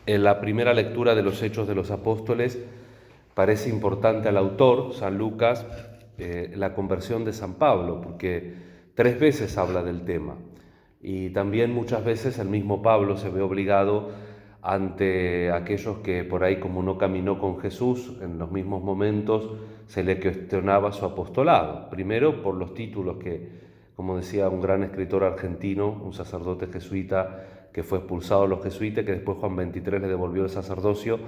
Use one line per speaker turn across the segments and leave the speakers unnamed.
En la primera lectura de los Hechos de los Apóstoles parece importante al autor, San Lucas, la conversión de San Pablo, porque 3 veces habla del tema. Y también muchas veces el mismo Pablo se ve obligado ante aquellos que por ahí, como no caminó con Jesús, en los mismos momentos se le cuestionaba su apostolado. Primero por los títulos que, como decía un gran escritor argentino, un sacerdote jesuita que fue expulsado de los jesuitas, que después Juan XXIII le devolvió el sacerdocio,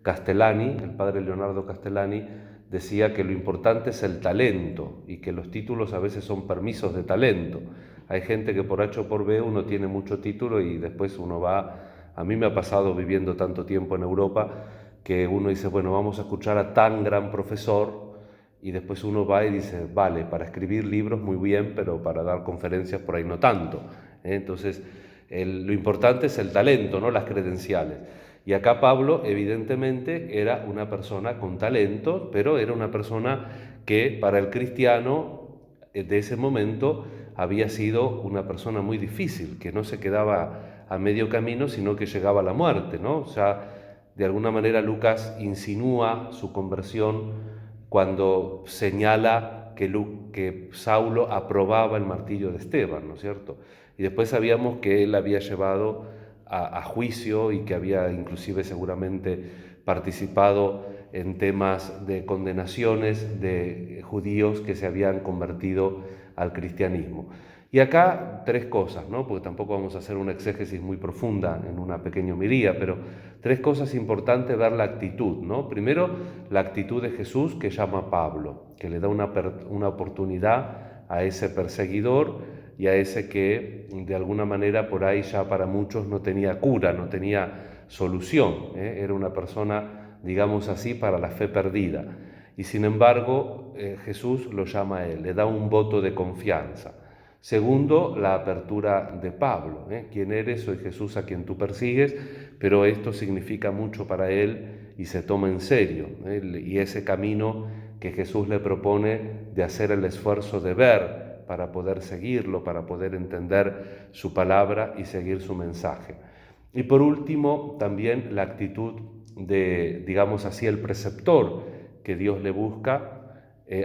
Castellani, el padre Leonardo Castellani, decía que lo importante es el talento y que los títulos a veces son permisos de talento. Hay gente que por H o por B uno tiene mucho título y después uno va. A mí me ha pasado viviendo tanto tiempo en Europa que uno dice, bueno, vamos a escuchar a tan gran profesor, y después uno va y dice, vale, para escribir libros muy bien, pero para dar conferencias por ahí no tanto. Entonces, lo importante es el talento, no las credenciales. Y acá Pablo evidentemente era una persona con talento, pero era una persona que para el cristiano de ese momento había sido una persona muy difícil, que no se quedaba a medio camino, sino que llegaba a la muerte, ¿no? O sea, de alguna manera Lucas insinúa su conversión cuando señala que Saulo aprobaba el martirio de Esteban, ¿no es cierto? Y después sabíamos que él había llevado a juicio y que había inclusive seguramente participado en temas de condenaciones de judíos que se habían convertido al cristianismo. Y acá 3 cosas, ¿no? Porque tampoco vamos a hacer una exégesis muy profunda en una pequeña homilía, pero 3 cosas importantes ver la actitud, ¿no? Primero, la actitud de Jesús que llama a Pablo, que le da una oportunidad a ese perseguidor y a ese que de alguna manera por ahí ya para muchos no tenía cura, no tenía solución, era una persona, digamos así, para la fe perdida. Y sin embargo, Jesús lo llama a él, le da un voto de confianza. Segundo, la apertura de Pablo. ¿Quién eres? Soy Jesús a quien tú persigues, pero esto significa mucho para él y se toma en serio. Y ese camino que Jesús le propone de hacer el esfuerzo de ver para poder seguirlo, para poder entender su palabra y seguir su mensaje. Y por último, también la actitud de, digamos así, el preceptor que Dios le busca,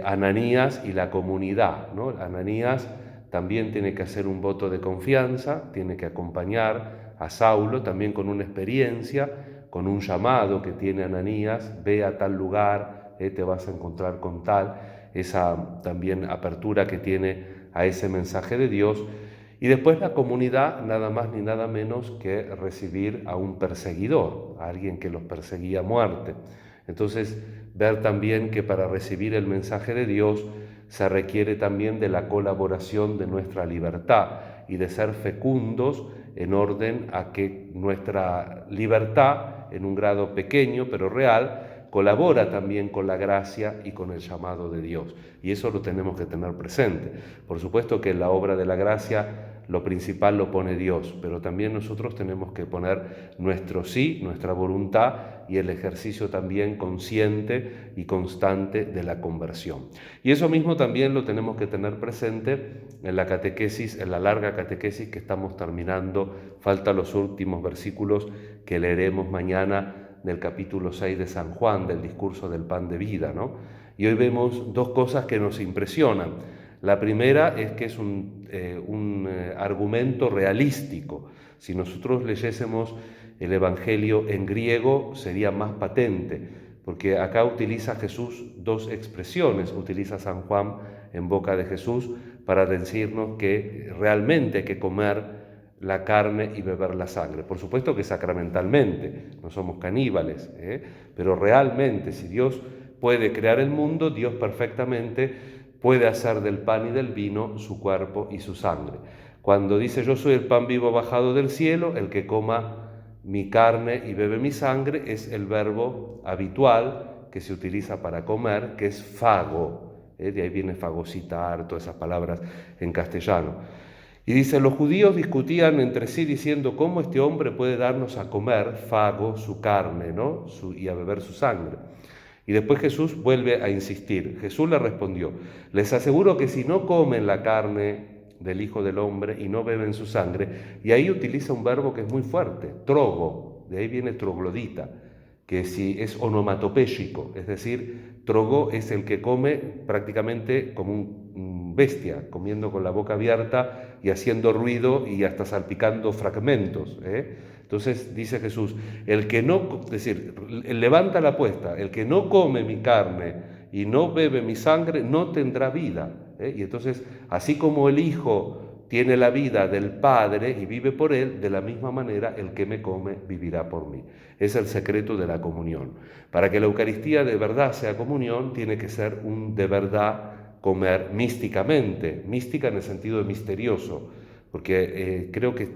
Ananías y la comunidad, ¿no? Ananías también tiene que hacer un voto de confianza, tiene que acompañar a Saulo también con una experiencia, con un llamado que tiene Ananías, ve a tal lugar, te vas a encontrar con tal, esa también apertura que tiene a ese mensaje de Dios. Y después la comunidad, nada más ni nada menos que recibir a un perseguidor, a alguien que los perseguía a muerte. Entonces, ver también que para recibir el mensaje de Dios se requiere también de la colaboración de nuestra libertad y de ser fecundos en orden a que nuestra libertad, en un grado pequeño pero real, colabora también con la gracia y con el llamado de Dios. Y eso lo tenemos que tener presente. Por supuesto que en la obra de la gracia lo principal lo pone Dios, pero también nosotros tenemos que poner nuestro sí, nuestra voluntad y el ejercicio también consciente y constante de la conversión. Y eso mismo también lo tenemos que tener presente en la catequesis, en la larga catequesis que estamos terminando. Faltan los últimos versículos que leeremos mañana del capítulo 6 de San Juan, del discurso del pan de vida, ¿no? Y hoy vemos 2 cosas que nos impresionan. La primera es que es un argumento realístico. Si nosotros leyésemos el Evangelio en griego sería más patente, porque acá utiliza Jesús 2 expresiones, utiliza San Juan en boca de Jesús para decirnos que realmente hay que comer la carne y beber la sangre. Por supuesto que sacramentalmente, no somos caníbales, pero realmente si Dios puede crear el mundo, Dios perfectamente puede hacer del pan y del vino su cuerpo y su sangre. Cuando dice yo soy el pan vivo bajado del cielo, el que coma mi carne y bebe mi sangre, es el verbo habitual que se utiliza para comer, que es fago. De ahí viene fagocitar, todas esas palabras en castellano. Y dice, los judíos discutían entre sí diciendo cómo este hombre puede darnos a comer, fago, su carne, ¿no? Y a beber su sangre. Y después Jesús vuelve a insistir. Jesús le respondió, les aseguro que si no comen la carne del Hijo del Hombre y no beben su sangre. Y ahí utiliza un verbo que es muy fuerte, trogo, de ahí viene troglodita, que si es onomatopéyico, es decir, trogo es el que come prácticamente como un bestia, comiendo con la boca abierta y haciendo ruido y hasta salpicando fragmentos. Entonces dice Jesús, el que no, es decir, levanta la apuesta, el que no come mi carne y no bebe mi sangre no tendrá vida. Y entonces, así como el Hijo tiene la vida del Padre y vive por Él, de la misma manera el que me come vivirá por mí. Es el secreto de la comunión. Para que la Eucaristía de verdad sea comunión, tiene que ser un de verdad comer místicamente, mística en el sentido de misterioso, porque creo que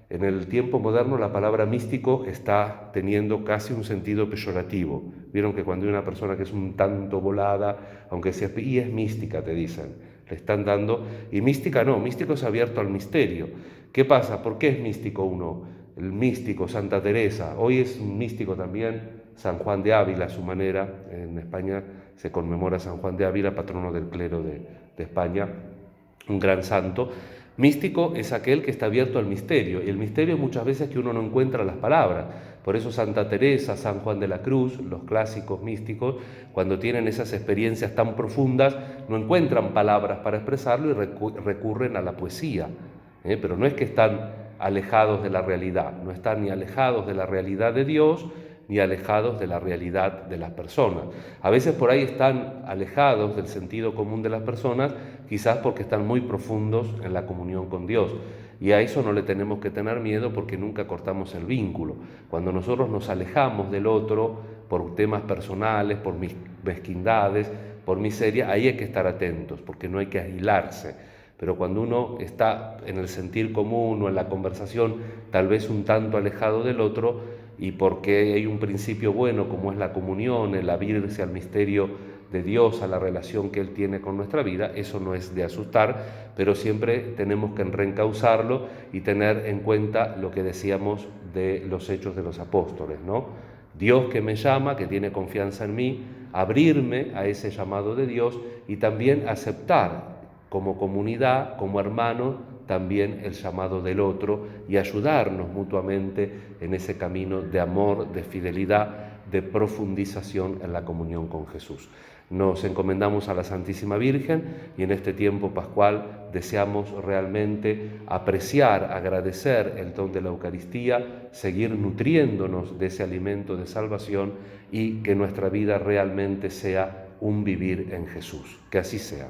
en el tiempo moderno la palabra místico está teniendo casi un sentido peyorativo. Vieron que cuando hay una persona que es un tanto volada, aunque sea, y es mística, te dicen, le están dando, y mística no, místico es abierto al misterio. ¿Qué pasa? ¿Por qué es místico uno? El místico, Santa Teresa, hoy es un místico también San Juan de Ávila, a su manera, en España se conmemora San Juan de Ávila, patrono del clero de España, un gran santo. Místico es aquel que está abierto al misterio, y el misterio es muchas veces que uno no encuentra las palabras. Por eso Santa Teresa, San Juan de la Cruz, los clásicos místicos, cuando tienen esas experiencias tan profundas, no encuentran palabras para expresarlo y recurren a la poesía. Pero no es que están alejados de la realidad, no están ni alejados de la realidad de Dios, ni alejados de la realidad de las personas. A veces por ahí están alejados del sentido común de las personas, quizás porque están muy profundos en la comunión con Dios. Y a eso no le tenemos que tener miedo porque nunca cortamos el vínculo. Cuando nosotros nos alejamos del otro por temas personales, por mezquindades, por miseria, ahí hay que estar atentos porque no hay que aislarse. Pero cuando uno está en el sentir común o en la conversación, tal vez un tanto alejado del otro, y porque hay un principio bueno como es la comunión, el abrirse al misterio de Dios, a la relación que Él tiene con nuestra vida, eso no es de asustar, pero siempre tenemos que reencauzarlo y tener en cuenta lo que decíamos de los hechos de los apóstoles, ¿no? Dios que me llama, que tiene confianza en mí, abrirme a ese llamado de Dios y también aceptar como comunidad, como hermano, también el llamado del otro y ayudarnos mutuamente en ese camino de amor, de fidelidad, de profundización en la comunión con Jesús. Nos encomendamos a la Santísima Virgen y en este tiempo pascual deseamos realmente apreciar, agradecer el don de la Eucaristía, seguir nutriéndonos de ese alimento de salvación y que nuestra vida realmente sea un vivir en Jesús. Que así sea.